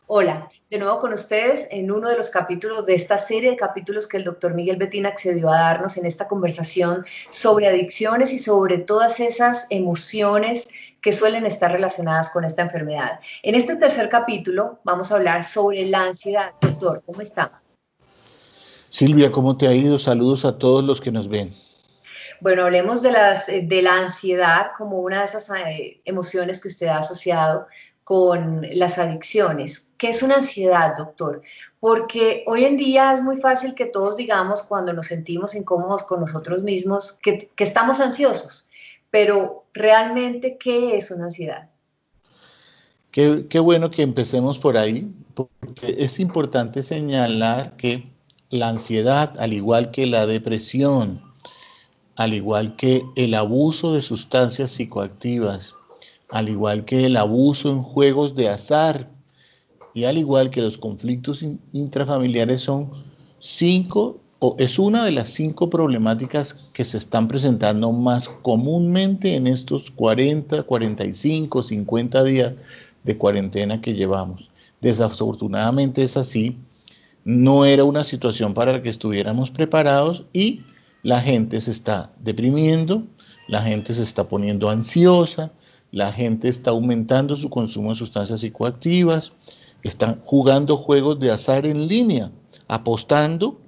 Hola, de nuevo con ustedes en uno de los capítulos de esta serie de capítulos que el doctor Miguel Betín accedió a darnos en esta conversación sobre adicciones y sobre todas esas emociones que suelen estar relacionadas con esta enfermedad. En este tercer capítulo vamos a hablar sobre la ansiedad. Doctor, ¿cómo está? Silvia, ¿cómo te ha ido? Saludos a todos los que nos ven. Bueno, hablemos de la ansiedad como una de esas emociones que usted ha asociado con las adicciones. ¿Qué es una ansiedad, doctor? Porque hoy en día es muy fácil que todos digamos cuando nos sentimos incómodos con nosotros mismos que estamos ansiosos, pero realmente, ¿qué es una ansiedad? Qué bueno que empecemos por ahí, porque es importante señalar que la ansiedad, al igual que la depresión, al igual que el abuso de sustancias psicoactivas, al igual que el abuso en juegos de azar y al igual que los conflictos intrafamiliares son cinco o es una de las cinco problemáticas que se están presentando más comúnmente en estos 40, 45, 50 días de cuarentena que llevamos. Desafortunadamente es así, no era una situación para la que estuviéramos preparados y la gente se está deprimiendo, la gente se está poniendo ansiosa, la gente está aumentando su consumo de sustancias psicoactivas, están jugando juegos de azar en línea, apostando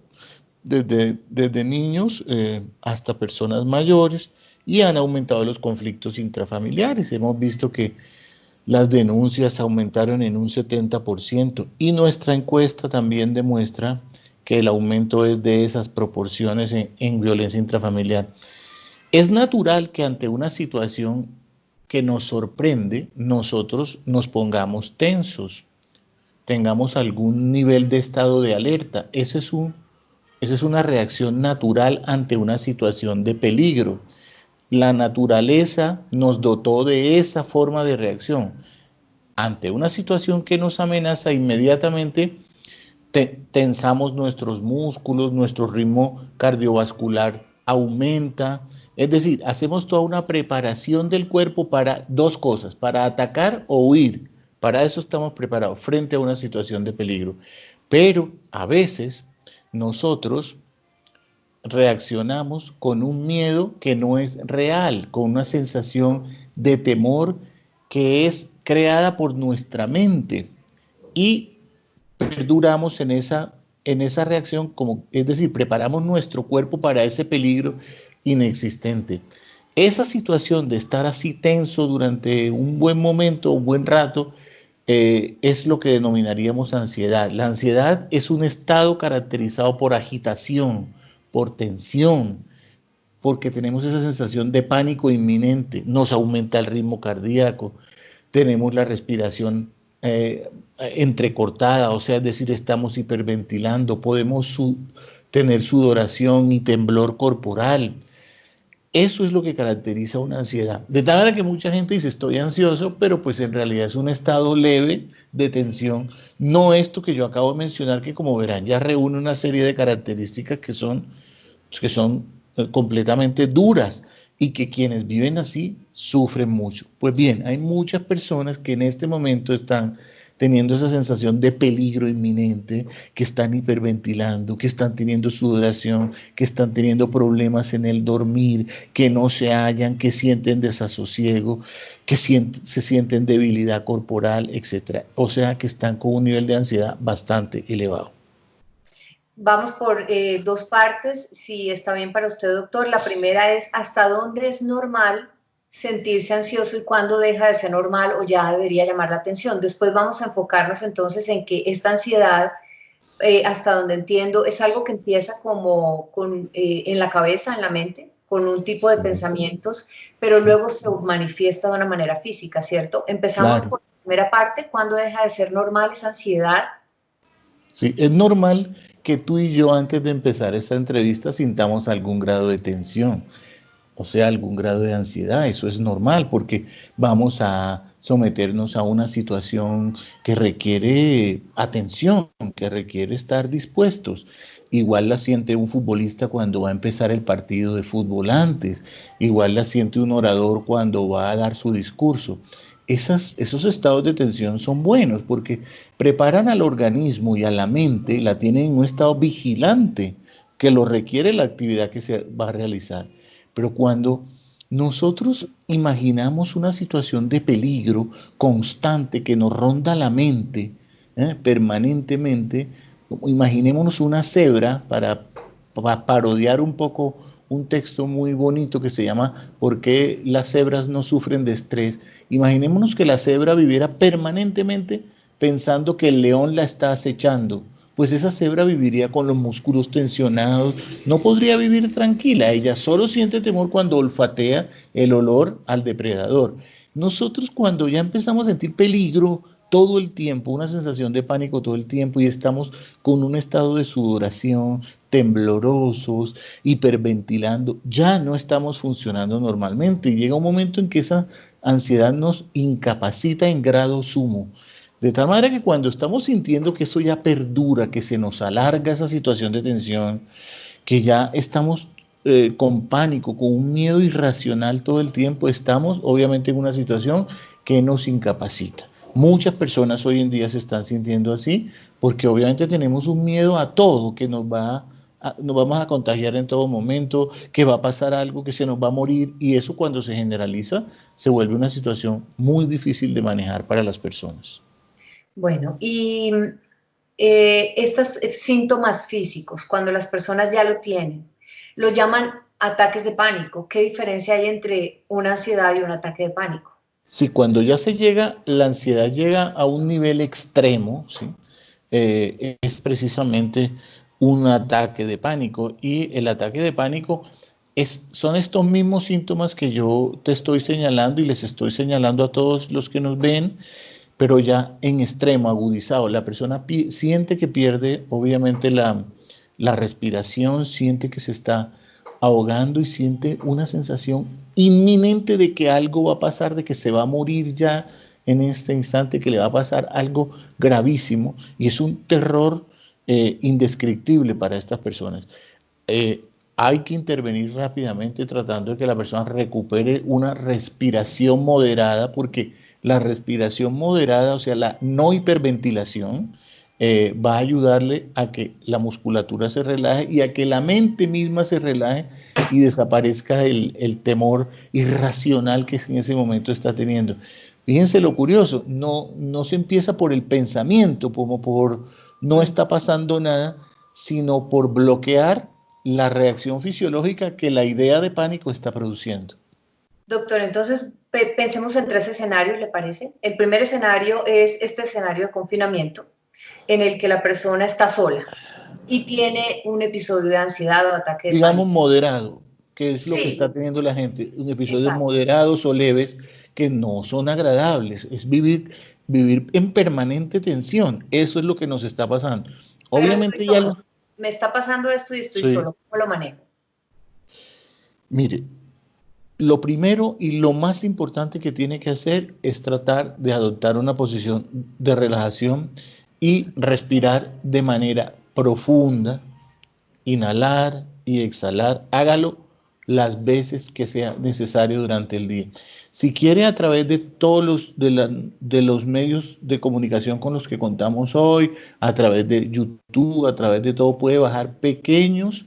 desde niños hasta personas mayores y han aumentado los conflictos intrafamiliares. Hemos visto que las denuncias aumentaron en un 70% y nuestra encuesta también demuestra que el aumento es de esas proporciones en violencia intrafamiliar. Es natural que ante una situación que nos sorprende, nosotros nos pongamos tensos, tengamos algún nivel de estado de alerta. Esa es una reacción natural ante una situación de peligro. La naturaleza nos dotó de esa forma de reacción. Ante una situación que nos amenaza, inmediatamente tensamos nuestros músculos, nuestro ritmo cardiovascular aumenta. Es decir, hacemos toda una preparación del cuerpo para dos cosas, para atacar o huir. Para eso estamos preparados frente a una situación de peligro. Pero a veces nosotros reaccionamos con un miedo que no es real, con una sensación de temor que es creada por nuestra mente y perduramos en esa reacción, como, es decir, preparamos nuestro cuerpo para ese peligro inexistente. Esa situación de estar así tenso durante un buen momento, un buen rato, es lo que denominaríamos ansiedad. La ansiedad es un estado caracterizado por agitación, por tensión, porque tenemos esa sensación de pánico inminente, nos aumenta el ritmo cardíaco, tenemos la respiración entrecortada, o sea, es decir, estamos hiperventilando, podemos tener sudoración y temblor corporal. Eso es lo que caracteriza una ansiedad. De tal manera que mucha gente dice estoy ansioso, pero pues en realidad es un estado leve de tensión. No esto que yo acabo de mencionar, que como verán ya reúne una serie de características que son completamente duras y que quienes viven así sufren mucho. Pues bien, hay muchas personas que en este momento están teniendo esa sensación de peligro inminente, que están hiperventilando, que están teniendo sudoración, que están teniendo problemas en el dormir, que no se hallan, que sienten desasosiego, que se sienten debilidad corporal, etcétera. O sea que están con un nivel de ansiedad bastante elevado. Vamos por dos partes, si está bien para usted, doctor. La primera es, ¿hasta dónde es normal sentirse ansioso y cuándo deja de ser normal o ya debería llamar la atención? Después vamos a enfocarnos entonces en que esta ansiedad, hasta donde entiendo, es algo que empieza como en la cabeza, en la mente, con un tipo de Sí, pensamientos, pero sí, luego se manifiesta de una manera física, ¿cierto? Empezamos claro. por la primera parte, ¿cuándo deja de ser normal esa ansiedad? Sí, es normal que tú y yo antes de empezar esta entrevista sintamos algún grado de tensión, o sea, algún grado de ansiedad. Eso es normal porque vamos a someternos a una situación que requiere atención, que requiere estar dispuestos. igual la siente un futbolista cuando va a empezar el partido de fútbol antes, igual la siente un orador cuando va a dar su discurso. Esos estados de tensión son buenos porque preparan al organismo y a la mente, la tienen en un estado vigilante que lo requiere la actividad que se va a realizar. Pero cuando nosotros imaginamos una situación de peligro constante que nos ronda la mente permanentemente, imaginémonos una cebra para parodiar un poco un texto muy bonito que se llama ¿Por qué las cebras no sufren de estrés? Imaginémonos que la cebra viviera permanentemente pensando que el león la está acechando. Pues esa cebra viviría con los músculos tensionados, no podría vivir tranquila, ella solo siente temor cuando olfatea el olor al depredador. Nosotros cuando ya empezamos a sentir peligro todo el tiempo, una sensación de pánico todo el tiempo y estamos con un estado de sudoración, temblorosos, hiperventilando, ya no estamos funcionando normalmente y llega un momento en que esa ansiedad nos incapacita en grado sumo. De tal manera que cuando estamos sintiendo que eso ya perdura, que se nos alarga esa situación de tensión, que ya estamos con pánico, con un miedo irracional todo el tiempo, estamos obviamente en una situación que nos incapacita. Muchas personas hoy en día se están sintiendo así porque obviamente tenemos un miedo a todo, que nos vamos a contagiar en todo momento, que va a pasar algo, que se nos va a morir y eso cuando se generaliza se vuelve una situación muy difícil de manejar para las personas. Bueno, y estos síntomas físicos, cuando las personas ya lo tienen, lo llaman ataques de pánico. ¿Qué diferencia hay entre una ansiedad y un ataque de pánico? Sí, cuando ya se llega, la ansiedad llega a un nivel extremo, ¿sí? Es precisamente un ataque de pánico y el ataque de pánico son estos mismos síntomas que yo te estoy señalando y les estoy señalando a todos los que nos ven, pero ya en extremo, agudizado. La persona siente que pierde, obviamente, la respiración, siente que se está ahogando y siente una sensación inminente de que algo va a pasar, de que se va a morir ya en este instante, que le va a pasar algo gravísimo y es un terror indescriptible para estas personas. Hay que intervenir rápidamente tratando de que la persona recupere una respiración moderada, porque la respiración moderada, o sea, la no hiperventilación, va a ayudarle a que la musculatura se relaje y a que la mente misma se relaje y desaparezca el temor irracional que en ese momento está teniendo. Fíjense lo curioso, no se empieza por el pensamiento, como por no está pasando nada, sino por bloquear la reacción fisiológica que la idea de pánico está produciendo. Doctor, entonces pensemos en tres escenarios, ¿le parece? El primer escenario es este escenario de confinamiento, en el que la persona está sola y tiene un episodio de ansiedad o ataque de Digamos pánico. moderado, que es lo que está Sí, teniendo la gente, un episodios exacto. moderados o leves que no son agradables, es vivir en permanente tensión, eso es lo que nos está pasando. Pero estoy Obviamente ya solo. Me está pasando esto y estoy sí, solo. ¿Cómo lo manejo? mire, lo primero y lo más importante que tiene que hacer es tratar de adoptar una posición de relajación y respirar de manera profunda, inhalar y exhalar. Hágalo las veces que sea necesario durante el día. Si quiere, a través de todos los medios de comunicación con los que contamos hoy, a través de YouTube, a través de todo, puede bajar pequeños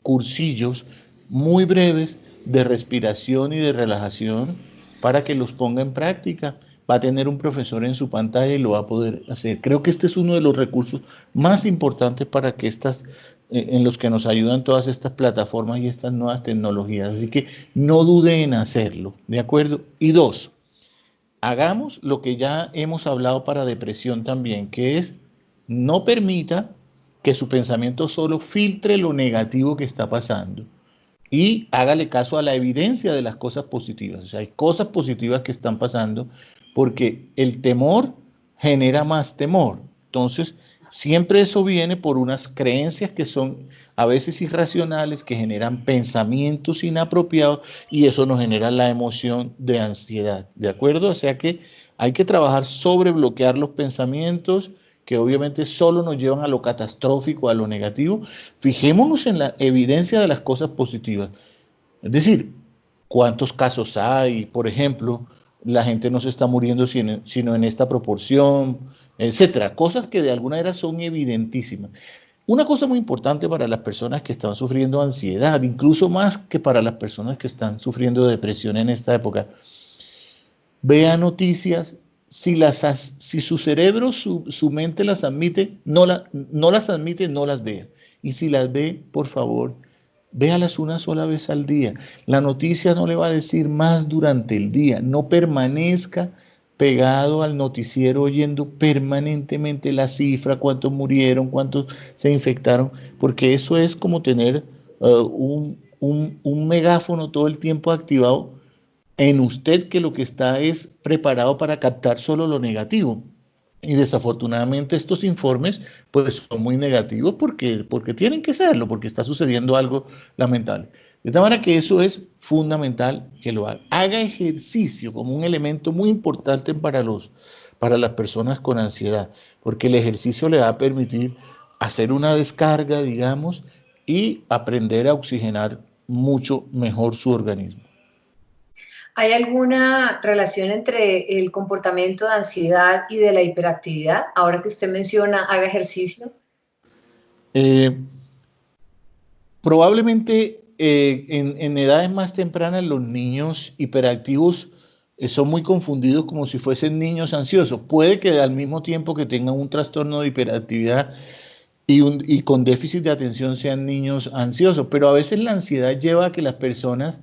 cursillos muy breves de respiración y de relajación para que los ponga en práctica. Va a tener un profesor en su pantalla y lo va a poder hacer. Creo que este es uno de los recursos más importantes para que en los que nos ayudan todas estas plataformas y estas nuevas tecnologías. Así que no dude en hacerlo, ¿de acuerdo? Y dos, hagamos lo que ya hemos hablado para depresión también, que es no permita que su pensamiento solo filtre lo negativo que está pasando y hágale caso a la evidencia de las cosas positivas. O sea, hay cosas positivas que están pasando porque el temor genera más temor. Entonces, siempre eso viene por unas creencias que son a veces irracionales, que generan pensamientos inapropiados y eso nos genera la emoción de ansiedad. ¿De acuerdo? O sea que hay que trabajar sobre bloquear los pensamientos que obviamente solo nos llevan a lo catastrófico, a lo negativo. Fijémonos en la evidencia de las cosas positivas. Es decir, ¿cuántos casos hay? Por ejemplo, la gente no se está muriendo sino en esta proporción, etcétera. Cosas que de alguna manera son evidentísimas. Una cosa muy importante para las personas que están sufriendo ansiedad, incluso más que para las personas que están sufriendo depresión en esta época, vea noticias, si su cerebro, su mente las admite, no las admite, no las vea. Y si las ve, por favor, véalas una sola vez al día. La noticia no le va a decir más durante el día. No permanezca pegado al noticiero oyendo permanentemente la cifra, cuántos murieron, cuántos se infectaron, porque eso es como tener un megáfono todo el tiempo activado en usted, que lo que está es preparado para captar solo lo negativo. Y desafortunadamente estos informes pues son muy negativos porque tienen que serlo, porque está sucediendo algo lamentable. De tal manera que eso es fundamental que lo haga. Haga ejercicio como un elemento muy importante para las personas con ansiedad, porque el ejercicio le va a permitir hacer una descarga, digamos, y aprender a oxigenar mucho mejor su organismo. ¿Hay alguna relación entre el comportamiento de ansiedad y de la hiperactividad? Ahora que usted menciona, haga ejercicio. Eh, Probablemente en edades más tempranas los niños hiperactivos son muy confundidos como si fuesen niños ansiosos. Puede que al mismo tiempo que tengan un trastorno de hiperactividad y con déficit de atención sean niños ansiosos, pero a veces la ansiedad lleva a que las personas,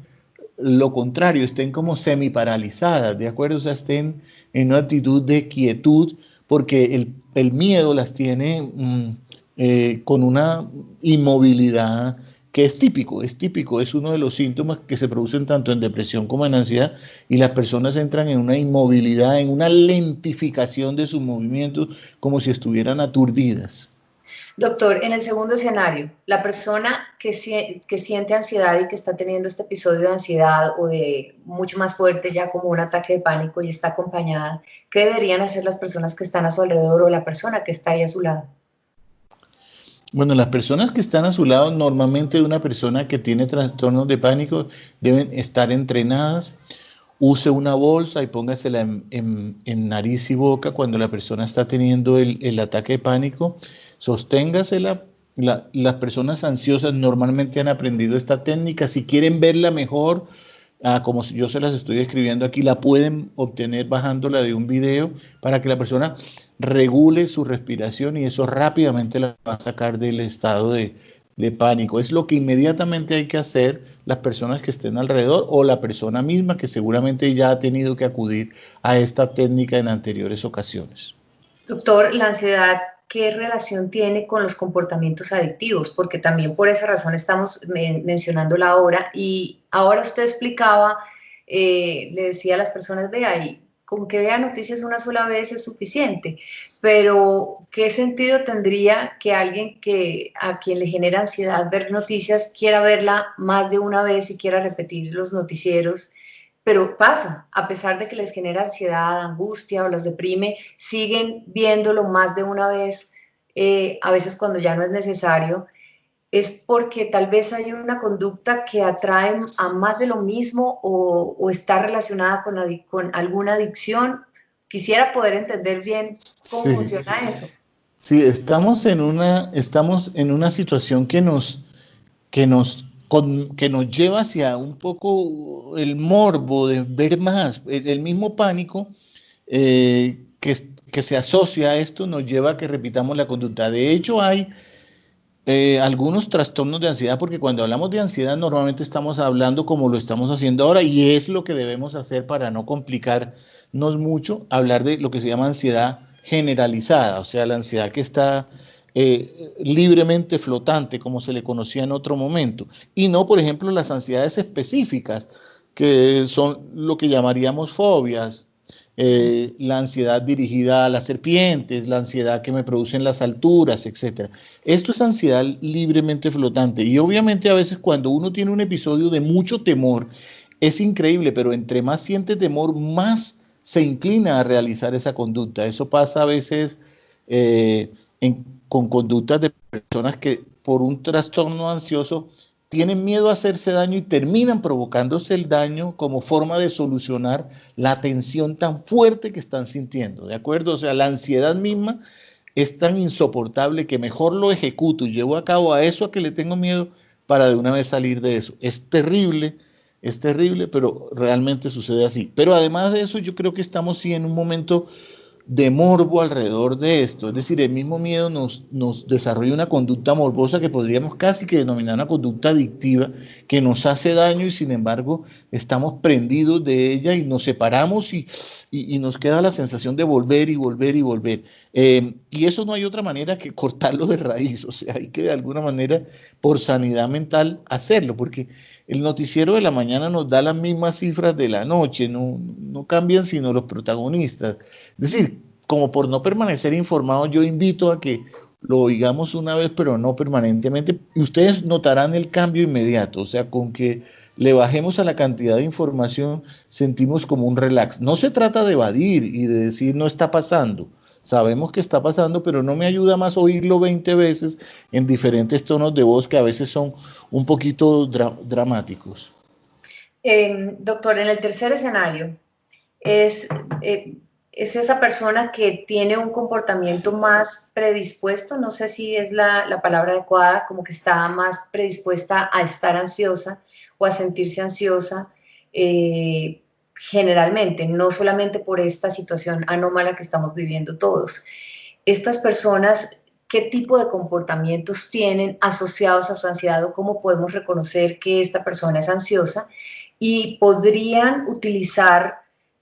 lo contrario, estén como semiparalizadas, ¿de acuerdo? O sea, estén en una actitud de quietud porque el miedo las tiene con una inmovilidad que es típico, es uno de los síntomas que se producen tanto en depresión como en ansiedad, y las personas entran en una inmovilidad, en una lentificación de sus movimientos, como si estuvieran aturdidas. Doctor, en el segundo escenario, la persona que siente ansiedad y que está teniendo este episodio de ansiedad o de mucho más fuerte, ya como un ataque de pánico y está acompañada, ¿qué deberían hacer las personas que están a su alrededor o la persona que está ahí a su lado? Bueno, las personas que están a su lado, normalmente de una persona que tiene trastornos de pánico, deben estar entrenadas. Use una bolsa y póngasela en nariz y boca cuando la persona está teniendo el ataque de pánico. Sosténgasela. Las personas ansiosas normalmente han aprendido esta técnica. Si quieren verla mejor, como yo se las estoy escribiendo aquí, la pueden obtener bajándola de un video para que la persona regule su respiración, y eso rápidamente la va a sacar del estado de pánico. Es lo que inmediatamente hay que hacer las personas que estén alrededor o la persona misma que seguramente ya ha tenido que acudir a esta técnica en anteriores ocasiones. Doctor, la ansiedad, ¿qué relación tiene con los comportamientos adictivos? Porque también por esa razón estamos mencionándola ahora. Y ahora usted explicaba, le decía a las personas, vea, y con que vea noticias una sola vez es suficiente, pero ¿qué sentido tendría que alguien a quien le genera ansiedad ver noticias quiera verla más de una vez y quiera repetir los noticieros? Pero pasa, a pesar de que les genera ansiedad, angustia o los deprime, siguen viéndolo más de una vez, a veces cuando ya no es necesario. Es porque tal vez hay una conducta que atrae a más de lo mismo o está relacionada con alguna adicción. Quisiera poder entender bien cómo Sí, funciona eso. sí, estamos en una situación que nos lleva hacia un poco el morbo de ver más. El mismo pánico que se asocia a esto nos lleva a que repitamos la conducta. De hecho, hay algunos trastornos de ansiedad, porque cuando hablamos de ansiedad normalmente estamos hablando como lo estamos haciendo ahora, y es lo que debemos hacer para no complicarnos mucho, hablar de lo que se llama ansiedad generalizada, o sea, la ansiedad que está libremente flotante, como se le conocía en otro momento, y no, por ejemplo, las ansiedades específicas, que son lo que llamaríamos fobias. La ansiedad dirigida a las serpientes, la ansiedad que me producen las alturas, etcétera. Esto es ansiedad libremente flotante, y obviamente a veces cuando uno tiene un episodio de mucho temor, es increíble, pero entre más siente temor, más se inclina a realizar esa conducta. Eso pasa a veces con conductas de personas que por un trastorno ansioso tienen miedo a hacerse daño y terminan provocándose el daño como forma de solucionar la tensión tan fuerte que están sintiendo, ¿de acuerdo? O sea, la ansiedad misma es tan insoportable que mejor lo ejecuto y llevo a cabo a eso a que le tengo miedo para de una vez salir de eso. Es terrible, pero realmente sucede así. Pero además de eso, yo creo que estamos sí en un momento de morbo alrededor de esto. Es decir, el mismo miedo nos desarrolla una conducta morbosa que podríamos casi que denominar una conducta adictiva que nos hace daño y sin embargo estamos prendidos de ella y nos separamos y nos queda la sensación de volver y volver y volver. Y eso no hay otra manera que cortarlo de raíz. O sea, hay que de alguna manera por sanidad mental hacerlo, porque el noticiero de la mañana nos da las mismas cifras de la noche, no cambian sino los protagonistas. Es decir, como por no permanecer informado, yo invito a que lo oigamos una vez, pero no permanentemente, y ustedes notarán el cambio inmediato, o sea, con que le bajemos a la cantidad de información, sentimos como un relax. No se trata de evadir y de decir no está pasando, sabemos que está pasando, pero no me ayuda más oírlo 20 veces en diferentes tonos de voz que a veces son un poquito dramáticos. Doctor, en el tercer escenario, es, es esa persona que tiene un comportamiento más predispuesto, no sé si es la palabra adecuada, como que está más predispuesta a estar ansiosa o a sentirse ansiosa, generalmente, no solamente por esta situación anómala que estamos viviendo todos. Estas personas, ¿qué tipo de comportamientos tienen asociados a su ansiedad o cómo podemos reconocer que esta persona es ansiosa? Y podrían utilizar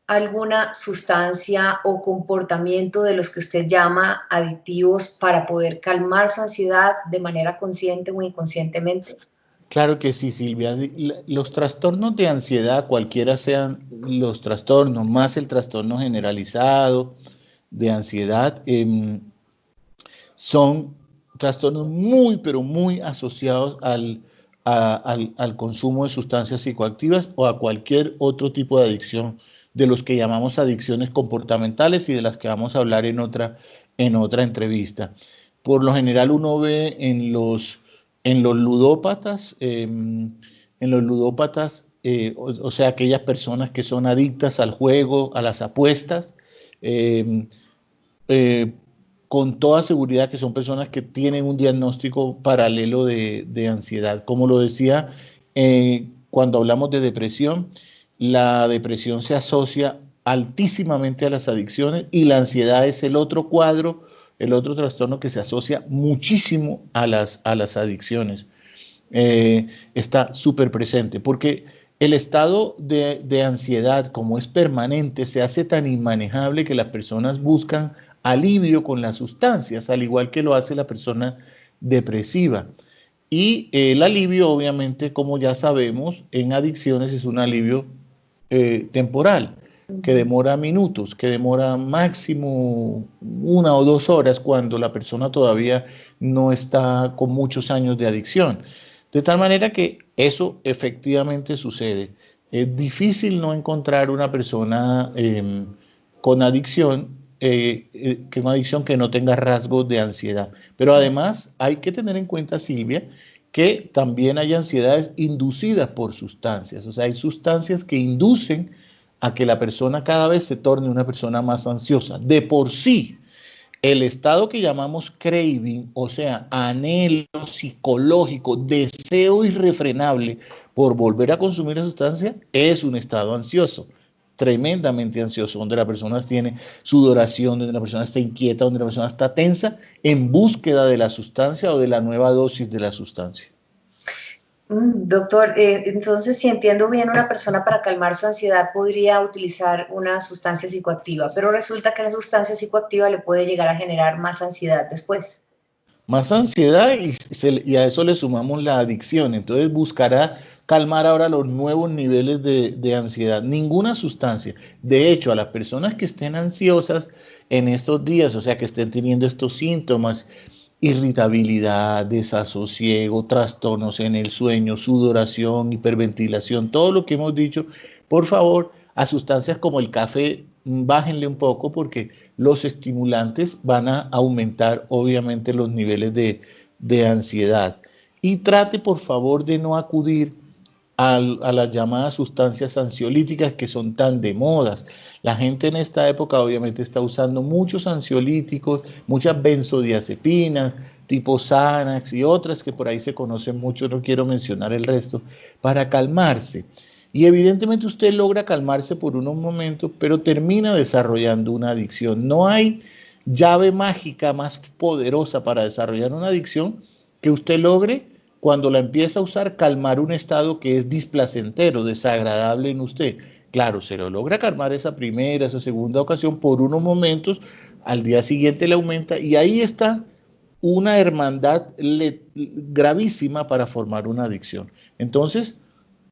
alguna sustancia o comportamiento de los que usted llama adictivos para poder calmar su ansiedad de manera consciente o inconscientemente. Claro que sí, Silvia. Los trastornos de ansiedad, cualquiera sean los trastornos, más el trastorno generalizado de ansiedad, son trastornos muy, pero muy asociados al consumo de sustancias psicoactivas o a cualquier otro tipo de adicción, de los que llamamos adicciones comportamentales y de las que vamos a hablar en otra entrevista. Por lo general uno ve en los ludópatas, o sea, aquellas personas que son adictas al juego, a las apuestas, eh, eh, con toda seguridad que son personas que tienen un diagnóstico paralelo de ansiedad. Como lo decía, cuando hablamos de depresión, la depresión se asocia altísimamente a las adicciones y la ansiedad es el otro cuadro, el otro trastorno que se asocia muchísimo a las adicciones. Está súper presente, porque el estado de ansiedad, como es permanente, se hace tan inmanejable que las personas buscan alivio con las sustancias, al igual que lo hace la persona depresiva. Y el alivio, obviamente, como ya sabemos, en adicciones es un alivio temporal, que demora minutos, que demora máximo 1 o 2 horas cuando la persona todavía no está con muchos años de adicción. De tal manera que eso efectivamente sucede. Es difícil no encontrar una persona con adicción, que una adicción que no tenga rasgos de ansiedad. Pero además hay que tener en cuenta, Silvia, que también hay ansiedades inducidas por sustancias. O sea, hay sustancias que inducen a que la persona cada vez se torne una persona más ansiosa. De por sí, el estado que llamamos craving, o sea, anhelo psicológico, deseo irrefrenable por volver a consumir la sustancia, es un estado ansioso, tremendamente ansioso, donde la persona tiene sudoración, donde la persona está inquieta, donde la persona está tensa en búsqueda de la sustancia o de la nueva dosis de la sustancia. Doctor, entonces si entiendo bien, una persona para calmar su ansiedad podría utilizar una sustancia psicoactiva, pero resulta que la sustancia psicoactiva le puede llegar a generar más ansiedad después. Más ansiedad y a eso le sumamos la adicción. Entonces buscará calmar ahora los nuevos niveles de ansiedad. Ninguna sustancia. De hecho, a las personas que estén ansiosas en estos días, o sea, que estén teniendo estos síntomas, irritabilidad, desasosiego, trastornos en el sueño, sudoración, hiperventilación, todo lo que hemos dicho, por favor, a sustancias como el café bájenle un poco porque los estimulantes van a aumentar obviamente los niveles de ansiedad. Y trate por favor de no acudir a las llamadas sustancias ansiolíticas que son tan de modas. La gente en esta época obviamente está usando muchos ansiolíticos, muchas benzodiazepinas, tipo Xanax y otras que por ahí se conocen mucho, no quiero mencionar el resto, para calmarse. Y evidentemente usted logra calmarse por unos momentos, pero termina desarrollando una adicción. No hay llave mágica más poderosa para desarrollar una adicción que usted logre cuando la empieza a usar, calmar un estado que es displacentero, desagradable en usted. Claro, se lo logra calmar esa primera, esa segunda ocasión por unos momentos, al día siguiente le aumenta y ahí está una hermandad gravísima para formar una adicción. Entonces,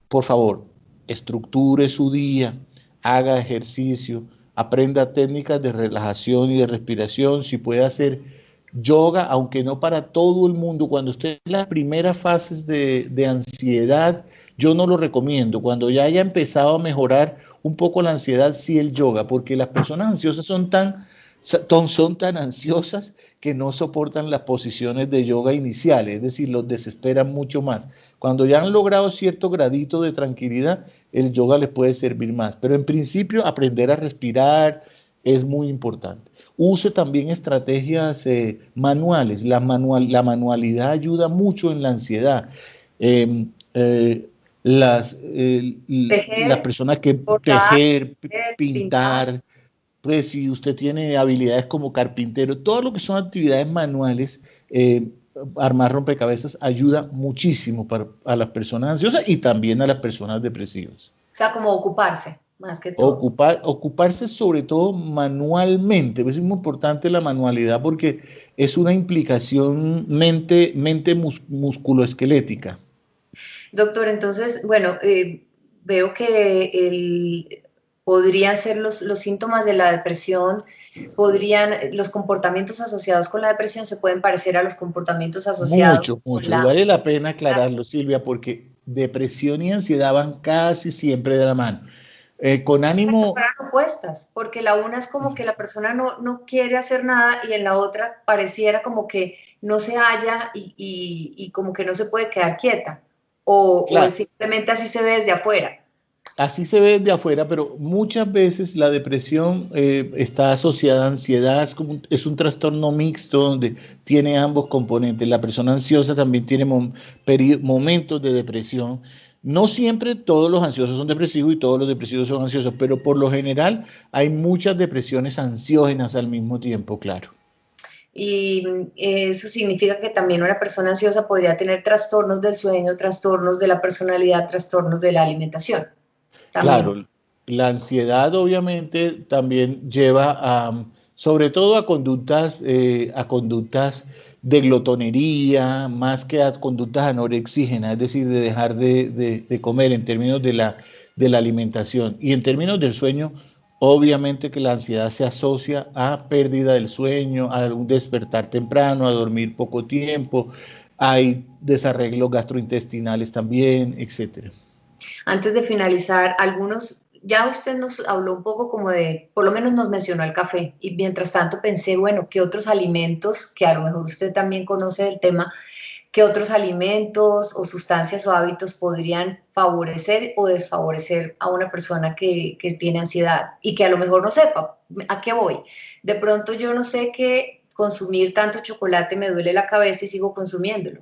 por favor, estructure su día, haga ejercicio, aprenda técnicas de relajación y de respiración, si puede hacer yoga, aunque no para todo el mundo. Cuando usted en las primeras fases de ansiedad, yo no lo recomiendo. Cuando ya haya empezado a mejorar un poco la ansiedad, sí el yoga, porque las personas ansiosas son tan ansiosas que no soportan las posiciones de yoga iniciales, es decir, los desesperan mucho más. Cuando ya han logrado cierto gradito de tranquilidad, el yoga les puede servir más. Pero en principio, aprender a respirar es muy importante. Use también estrategias manuales. La manualidad ayuda mucho en la ansiedad. Eh, eh, las Tejer, personas que bordar, tejer, pintar. pintar, pues si usted tiene habilidades como carpintero, todo lo que son actividades manuales, armar rompecabezas ayuda muchísimo a las personas ansiosas y también a las personas depresivas. O sea, como ocuparse, más que todo. Ocuparse sobre todo manualmente, es muy importante la manualidad porque es una implicación mente musculoesquelética. Doctor, entonces, bueno, veo que podrían ser los síntomas de la depresión, los comportamientos asociados con la depresión se pueden parecer a los comportamientos asociados Mucho, con mucho. Y la... vale la pena aclararlo, Silvia, porque depresión y ansiedad van casi siempre de la mano. Con Sí, ánimo, fueran opuestas, porque la una es como que la persona no quiere hacer nada y en la otra pareciera como que no se halla y como que no se puede quedar quieta, o claro, simplemente así se ve desde afuera. así se ve de afuera, pero muchas veces la depresión está asociada a ansiedad, es un trastorno mixto donde tiene ambos componentes. La persona ansiosa también tiene momentos de depresión. No siempre todos los ansiosos son depresivos y todos los depresivos son ansiosos, pero por lo general hay muchas depresiones ansiógenas al mismo tiempo, claro. Y eso significa que también una persona ansiosa podría tener trastornos del sueño, trastornos de la personalidad, trastornos de la alimentación. También. Claro, la ansiedad obviamente también lleva sobre todo a conductas de glotonería, más que a conductas anorexígenas, es decir, de dejar de comer en términos de la alimentación. Y en términos del sueño, obviamente que la ansiedad se asocia a pérdida del sueño, a un despertar temprano, a dormir poco tiempo, hay desarreglos gastrointestinales también, etcétera. Antes de finalizar, ya usted nos habló un poco como de, por lo menos nos mencionó el café, y mientras tanto pensé, bueno, ¿qué otros alimentos, que a lo mejor usted también conoce del tema, qué otros alimentos o sustancias o hábitos podrían favorecer o desfavorecer a una persona que tiene ansiedad y que a lo mejor no sepa a qué voy? De pronto yo no sé que consumir tanto chocolate me duele la cabeza y sigo consumiéndolo.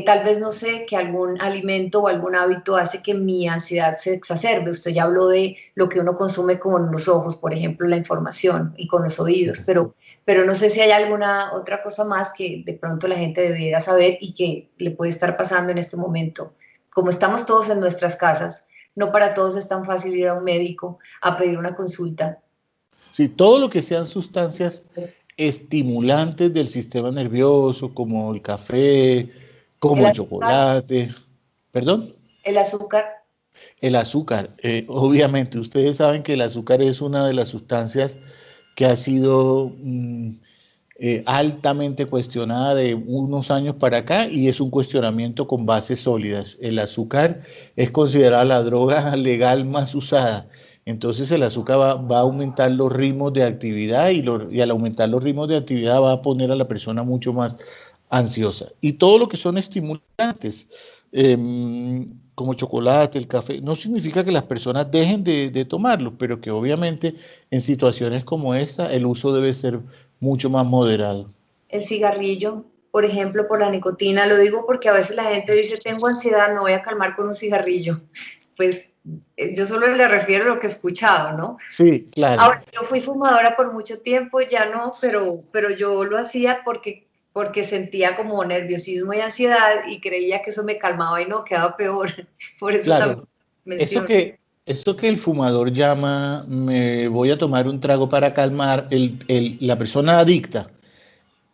Tal vez no sé que algún alimento o algún hábito hace que mi ansiedad se exacerbe. Usted ya habló de lo que uno consume con los ojos, por ejemplo, la información y con los oídos, pero no sé si hay alguna otra cosa más que de pronto la gente debiera saber y que le puede estar pasando en este momento. Como estamos todos en nuestras casas, no para todos es tan fácil ir a un médico a pedir una consulta. Sí, todo lo que sean sustancias estimulantes del sistema nervioso, como el café, El como el azúcar, chocolate, perdón, el azúcar, el azúcar. Obviamente, ustedes saben que el azúcar es una de las sustancias que ha sido altamente cuestionada de unos años para acá y es un cuestionamiento con bases sólidas. El azúcar es considerada la droga legal más usada Entonces el azúcar va a aumentar los ritmos de actividad y al aumentar los ritmos de actividad va a poner a la persona mucho más ansiosa. Y todo lo que son estimulantes, como chocolate, el café, no significa que las personas dejen de tomarlo, pero que obviamente en situaciones como esta el uso debe ser mucho más moderado. El cigarrillo, por ejemplo, por la nicotina, lo digo porque a veces la gente dice, tengo ansiedad, me voy a calmar con un cigarrillo. Pues yo solo le refiero a lo que he escuchado, ¿no? Sí, claro. Ahora, yo fui fumadora por mucho tiempo, ya no, pero yo lo hacía porque sentía como nerviosismo y ansiedad y creía que eso me calmaba y no, quedaba peor. Por eso también Claro, eso menciono. que, eso que el fumador llama, me voy a tomar un trago para calmar, la persona adicta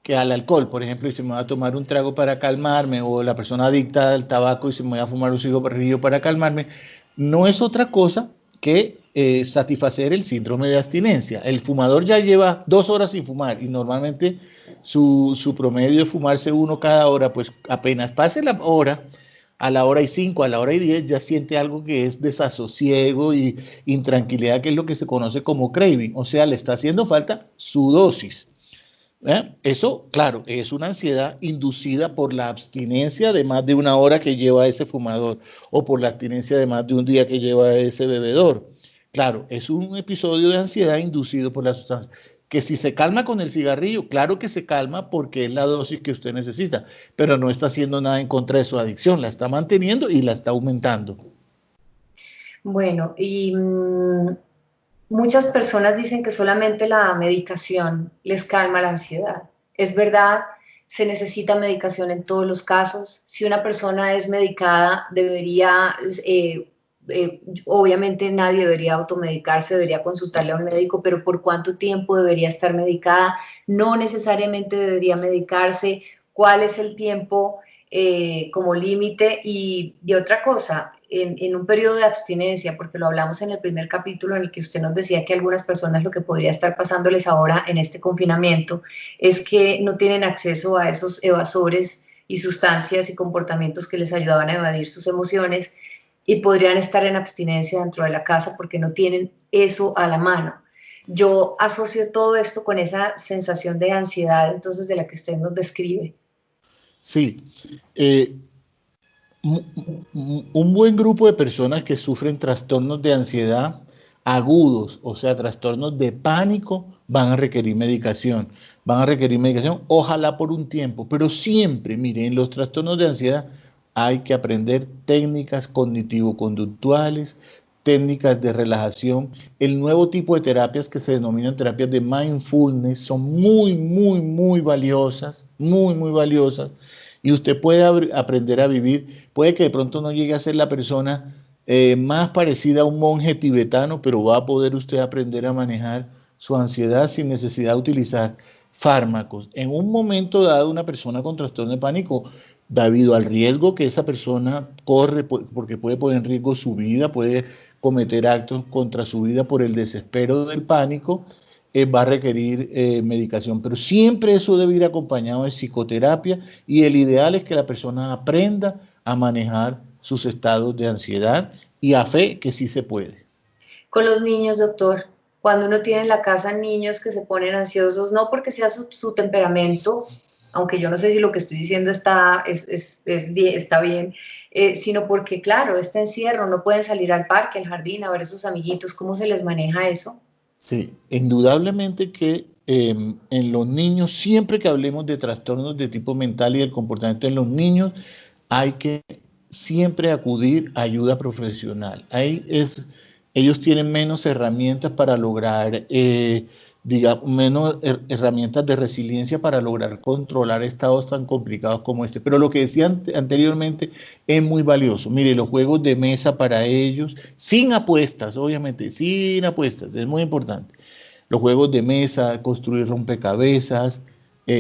que al alcohol, por ejemplo, dice me voy a tomar un trago para calmarme, o la persona adicta al tabaco dice me voy a fumar un cigarrillo para calmarme, no es otra cosa que satisfacer el síndrome de abstinencia. El fumador ya lleva 2 horas sin fumar y normalmente su promedio es fumarse uno cada hora, pues apenas pase la hora, a la hora y 5, a la hora y 10, ya siente algo que es desasosiego y intranquilidad, que es lo que se conoce como craving, o sea, le está haciendo falta su dosis. Eso, claro, es una ansiedad inducida por la abstinencia de más de una hora que lleva ese fumador o por la abstinencia de más de un día que lleva ese bebedor. Claro, es un episodio de ansiedad inducido por la sustancia. Que si se calma con el cigarrillo, claro que se calma porque es la dosis que usted necesita, pero no está haciendo nada en contra de su adicción, la está manteniendo y la está aumentando. Bueno, y muchas personas dicen que solamente la medicación les calma la ansiedad. Es verdad, se necesita medicación en todos los casos. Si una persona es medicada, debería, obviamente nadie debería automedicarse, debería consultarle a un médico, pero ¿por cuánto tiempo debería estar medicada? No necesariamente debería medicarse. ¿Cuál es el tiempo como límite? Y otra cosa, en un periodo de abstinencia, porque lo hablamos en el primer capítulo en el que usted nos decía que algunas personas lo que podría estar pasándoles ahora en este confinamiento es que no tienen acceso a esos evasores y sustancias y comportamientos que les ayudaban a evadir sus emociones y podrían estar en abstinencia dentro de la casa porque no tienen eso a la mano. Yo asocio todo esto con esa sensación de ansiedad, entonces, de la que usted nos describe. Sí, eh, un buen grupo de personas que sufren trastornos de ansiedad agudos, o sea, trastornos de pánico, van a requerir medicación. Van a requerir medicación, ojalá por un tiempo, pero siempre, miren, en los trastornos de ansiedad hay que aprender técnicas cognitivo-conductuales, técnicas de relajación. El nuevo tipo de terapias que se denominan terapias de mindfulness son muy, muy, muy valiosas y usted puede aprender a vivir. Puede que de pronto no llegue a ser la persona más parecida a un monje tibetano, pero va a poder usted aprender a manejar su ansiedad sin necesidad de utilizar fármacos. En un momento dado, una persona con trastorno de pánico, debido al riesgo que esa persona corre, porque puede poner en riesgo su vida, puede cometer actos contra su vida por el desespero del pánico, va a requerir medicación, pero siempre eso debe ir acompañado de psicoterapia y el ideal es que la persona aprenda a manejar sus estados de ansiedad y a fe que sí se puede. Con los niños, doctor, cuando uno tiene en la casa niños que se ponen ansiosos, no porque sea su temperamento, aunque yo no sé si lo que estoy diciendo está bien, sino porque, claro, este encierro, no pueden salir al parque, al jardín, a ver a sus amiguitos, ¿cómo se les maneja eso? Sí, indudablemente que en los niños, siempre que hablemos de trastornos de tipo mental y del comportamiento en los niños, hay que siempre acudir a ayuda profesional. Ellos tienen menos herramientas para lograr, digamos, menos herramientas de resiliencia para lograr controlar estados tan complicados como este. Pero lo que decía anteriormente es muy valioso. Mire, los juegos de mesa para ellos, sin apuestas, obviamente, sin apuestas, es muy importante. Los juegos de mesa, construir rompecabezas,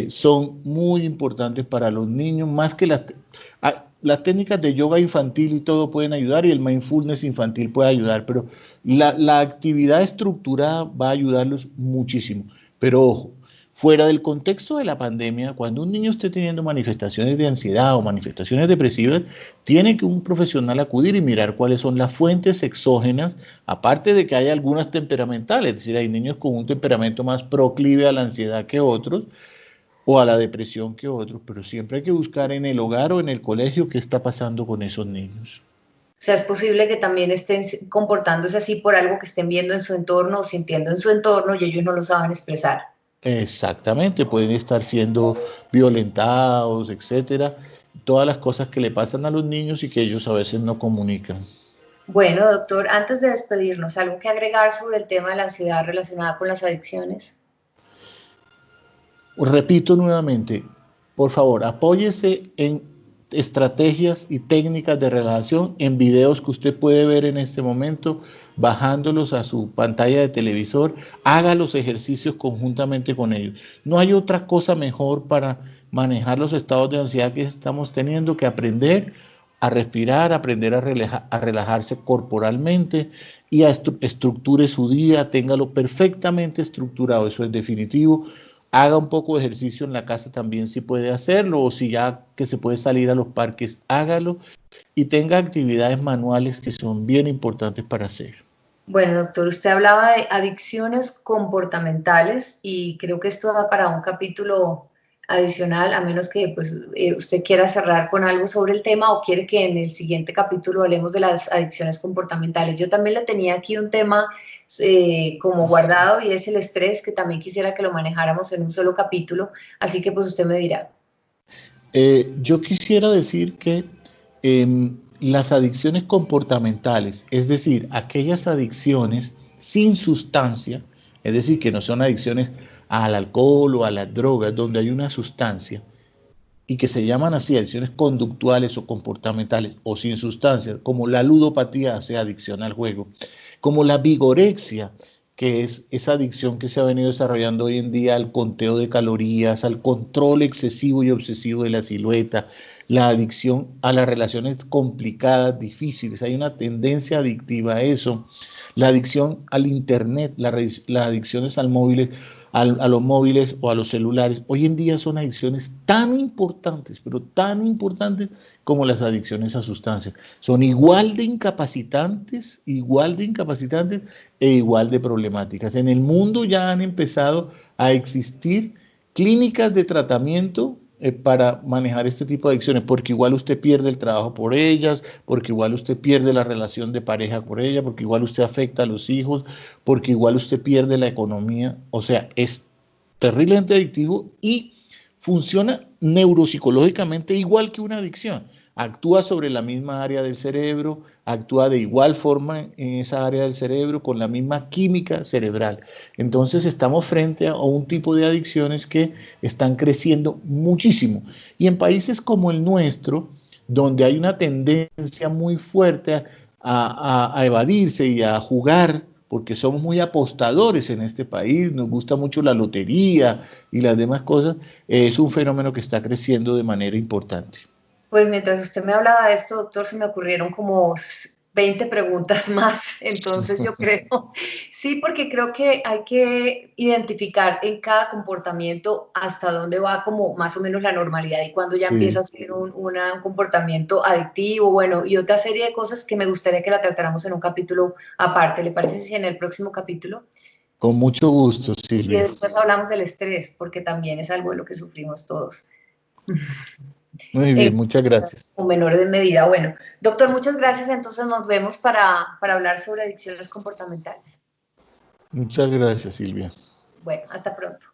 son muy importantes para los niños, más que las técnicas de yoga infantil y todo pueden ayudar y el mindfulness infantil puede ayudar, pero la actividad estructurada va a ayudarlos muchísimo. Pero ojo, Fuera del contexto de la pandemia, cuando un niño esté teniendo manifestaciones de ansiedad o manifestaciones depresivas, tiene que un profesional acudir y mirar cuáles son las fuentes exógenas, aparte de que hay algunas temperamentales, es decir, hay niños con un temperamento más proclive a la ansiedad que otros, o a la depresión que otros, pero siempre hay que buscar en el hogar o en el colegio qué está pasando con esos niños. O sea, es posible que también estén comportándose así por algo que estén viendo en su entorno o sintiendo en su entorno y ellos no lo saben expresar. Exactamente, pueden estar siendo violentados, etcétera, todas las cosas que le pasan a los niños y que ellos a veces no comunican. Bueno, doctor, antes de despedirnos, ¿algo que agregar sobre el tema de la ansiedad relacionada con las adicciones? Repito nuevamente, por favor, apóyese en estrategias y técnicas de relajación en videos que usted puede ver en este momento, bajándolos a su pantalla de televisor, haga los ejercicios conjuntamente con ellos. No hay otra cosa mejor para manejar los estados de ansiedad que estamos teniendo que aprender a respirar, aprender a relajarse corporalmente y a estructure su día, téngalo perfectamente estructurado, eso es definitivo. Haga un poco de ejercicio en la casa también si puede hacerlo, o si ya que se puede salir a los parques, hágalo y tenga actividades manuales que son bien importantes para hacer. Bueno, doctor, usted hablaba de adicciones comportamentales y creo que esto da para un capítulo adicional, a menos que pues, usted quiera cerrar con algo sobre el tema o quiere que en el siguiente capítulo hablemos de las adicciones comportamentales. Yo también le tenía aquí un tema como guardado y es el estrés, que también quisiera que lo manejáramos en un solo capítulo, así que pues usted me dirá. Yo quisiera decir que las adicciones comportamentales, es decir, aquellas adicciones sin sustancia, es decir, que no son adicciones al alcohol o a las drogas, donde hay una sustancia, y que se llaman así adicciones conductuales o comportamentales o sin sustancia, como la ludopatía, o sea, adicción al juego, como la vigorexia, que es esa adicción que se ha venido desarrollando hoy en día al conteo de calorías, al control excesivo y obsesivo de la silueta, la adicción a las relaciones complicadas, difíciles. Hay una tendencia adictiva a eso. La adicción al internet, las adicciones al móvil, a los móviles o a los celulares, hoy en día son adicciones tan importantes, pero tan importantes como las adicciones a sustancias. Son igual de incapacitantes e igual de problemáticas. En el mundo ya han empezado a existir clínicas de tratamiento para manejar este tipo de adicciones, porque igual usted pierde el trabajo por ellas, porque igual usted pierde la relación de pareja por ella, porque igual usted afecta a los hijos, porque igual usted pierde la economía. O sea, es terriblemente adictivo y funciona neuropsicológicamente igual que una adicción. Actúa sobre la misma área del cerebro, actúa de igual forma en esa área del cerebro, con la misma química cerebral. Entonces estamos frente a un tipo de adicciones que están creciendo muchísimo. Y en países como el nuestro, donde hay una tendencia muy fuerte a evadirse y a jugar, porque somos muy apostadores en este país, nos gusta mucho la lotería y las demás cosas, es un fenómeno que está creciendo de manera importante. Pues mientras usted me hablaba de esto, doctor, se me ocurrieron como 20 preguntas más. Entonces yo creo, sí, porque creo que hay que identificar en cada comportamiento hasta dónde va como más o menos la normalidad y cuando ya empieza Sí, a ser un comportamiento adictivo, bueno, y otra serie de cosas que me gustaría que la tratáramos en un capítulo aparte. ¿Le parece si en el próximo capítulo? con mucho gusto, Y Silvia. después hablamos del estrés, porque también es algo de lo que sufrimos todos. Muy En bien, muchas gracias. o menor de medida. Bueno, doctor, muchas gracias. Entonces nos vemos para hablar sobre adicciones comportamentales. Muchas gracias, Silvia. Bueno, hasta pronto.